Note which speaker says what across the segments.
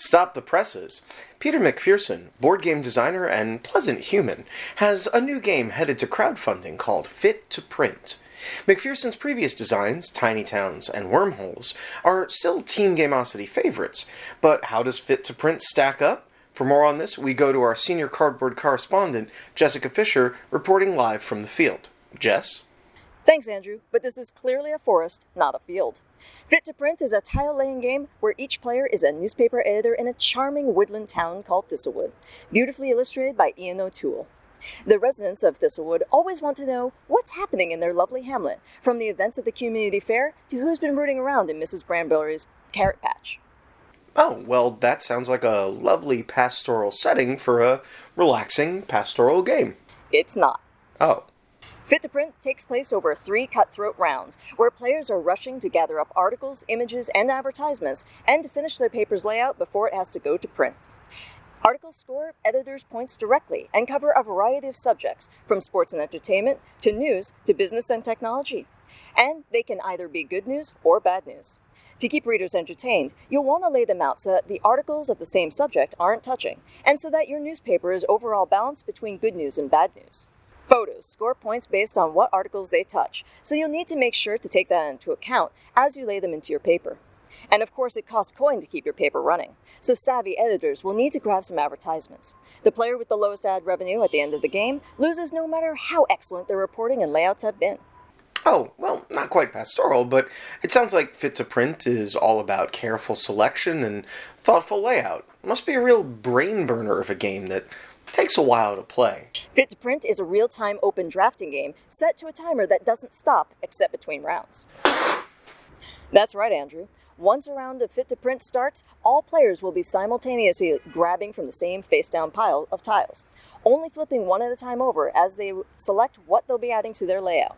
Speaker 1: Stop the presses. Peter McPherson, board game designer and pleasant human, has a new game headed to crowdfunding called Fit to Print. McPherson's previous designs, Tiny Towns and Wormholes, are still Team Gamosity favorites, but how does Fit to Print stack up? For more on this, we go to our senior cardboard correspondent, Jessica Fisher, reporting live from the field. Jess?
Speaker 2: Thanks, Andrew, but this is clearly a forest, not a field. Fit to Print is a tile-laying game where each player is a newspaper editor in a charming woodland town called Thistlewood, beautifully illustrated by Ian O'Toole. The residents of Thistlewood always want to know what's happening in their lovely hamlet, from the events at the community fair to who's been rooting around in Mrs. Bramberry's carrot patch.
Speaker 1: Oh, well, that sounds like a lovely pastoral setting for a relaxing pastoral game.
Speaker 2: It's not.
Speaker 1: Oh.
Speaker 2: Fit to Print takes place over 3 cutthroat rounds, where players are rushing to gather up articles, images, and advertisements, and to finish their paper's layout before it has to go to print. Articles score editors' points directly and cover a variety of subjects, from sports and entertainment, to news, to business and technology. And they can either be good news or bad news. To keep readers entertained, you'll want to lay them out so that the articles of the same subject aren't touching, and so that your newspaper is overall balanced between good news and bad news. Photos score points based on what articles they touch, so you'll need to make sure to take that into account as you lay them into your paper. And of course, it costs coin to keep your paper running, so savvy editors will need to grab some advertisements. The player with the lowest ad revenue at the end of the game loses no matter how excellent their reporting and layouts have been.
Speaker 1: Oh, well, not quite pastoral, but it sounds like Fit to Print is all about careful selection and thoughtful layout. It must be a real brain burner of a game that takes a while to play.
Speaker 2: Fit to Print is a real-time open drafting game set to a timer that doesn't stop except between rounds. That's right, Andrew. Once a round of Fit to Print starts, all players will be simultaneously grabbing from the same face-down pile of tiles, only flipping one at a time over as they select what they'll be adding to their layout.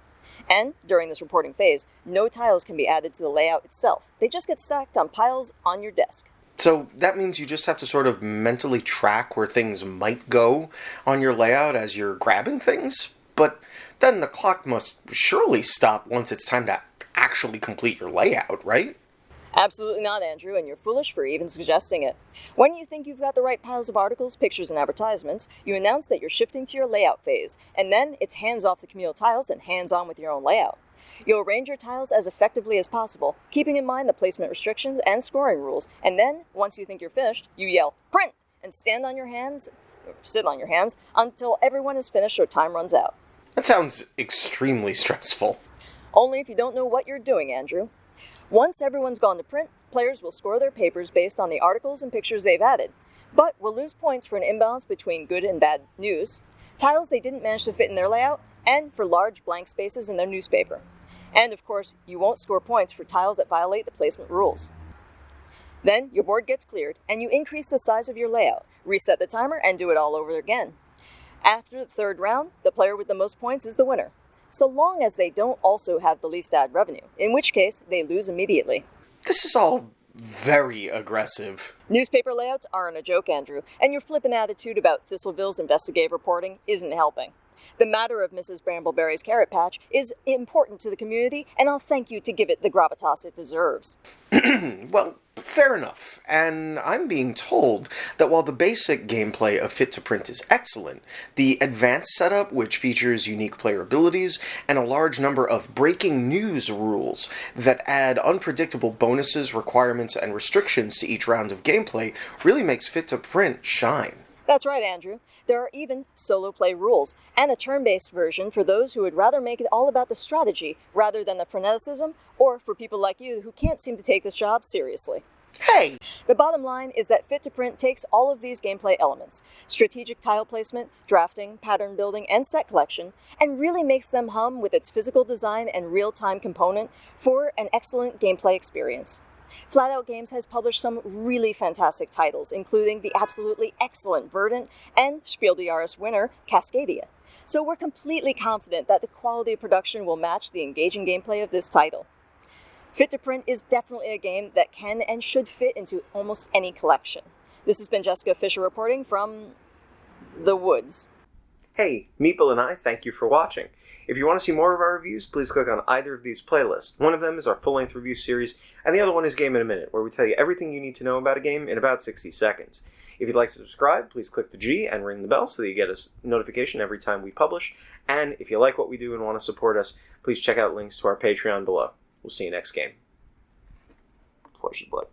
Speaker 2: And, during this reporting phase, no tiles can be added to the layout itself. They just get stacked on piles on your desk.
Speaker 1: So that means you just have to sort of mentally track where things might go on your layout as you're grabbing things? But then the clock must surely stop once it's time to actually complete your layout, right?
Speaker 2: Absolutely not, Andrew, and you're foolish for even suggesting it. When you think you've got the right piles of articles, pictures, and advertisements, you announce that you're shifting to your layout phase, and then it's hands off the communal tiles and hands on with your own layout. You'll arrange your tiles as effectively as possible, keeping in mind the placement restrictions and scoring rules, and then, once you think you're finished, you yell, "Print!" and sit on your hands, until everyone is finished or time runs out.
Speaker 1: That sounds extremely stressful.
Speaker 2: Only if you don't know what you're doing, Andrew. Once everyone's gone to print, players will score their papers based on the articles and pictures they've added, but will lose points for an imbalance between good and bad news, tiles they didn't manage to fit in their layout, and for large blank spaces in their newspaper. And, of course, you won't score points for tiles that violate the placement rules. Then, your board gets cleared, and you increase the size of your layout, reset the timer, and do it all over again. After the third round, the player with the most points is the winner, so long as they don't also have the least ad revenue, in which case they lose immediately.
Speaker 1: This is all very aggressive.
Speaker 2: Newspaper layouts aren't a joke, Andrew, and your flippant attitude about Thistleville's investigative reporting isn't helping. The matter of Mrs. Brambleberry's carrot patch is important to the community, and I'll thank you to give it the gravitas it deserves.
Speaker 1: Well, fair enough. And I'm being told that while the basic gameplay of Fit to Print is excellent, the advanced setup, which features unique player abilities and a large number of breaking news rules that add unpredictable bonuses, requirements, and restrictions to each round of gameplay, really makes Fit to Print shine.
Speaker 2: That's right, Andrew. There are even solo play rules, and a turn-based version for those who would rather make it all about the strategy rather than the freneticism, or for people like you who can't seem to take this job seriously.
Speaker 1: Hey!
Speaker 2: The bottom line is that Fit to Print takes all of these gameplay elements, strategic tile placement, drafting, pattern building, and set collection, and really makes them hum with its physical design and real-time component for an excellent gameplay experience. Flatout Games has published some really fantastic titles, including the absolutely excellent Verdant and Spiel des Jahres winner, Cascadia. So we're completely confident that the quality of production will match the engaging gameplay of this title. Fit to Print is definitely a game that can and should fit into almost any collection. This has been Jessica Fisher reporting from the woods.
Speaker 1: Hey, Meeple and I thank you for watching. If you want to see more of our reviews, please click on either of these playlists. One of them is our full-length review series, and the other one is Game in a Minute, where we tell you everything you need to know about a game in about 60 seconds. If you'd like to subscribe, please click the G and ring the bell so that you get a notification every time we publish. And if you like what we do and want to support us, please check out links to our Patreon below. We'll see you next game. Flesh and blood.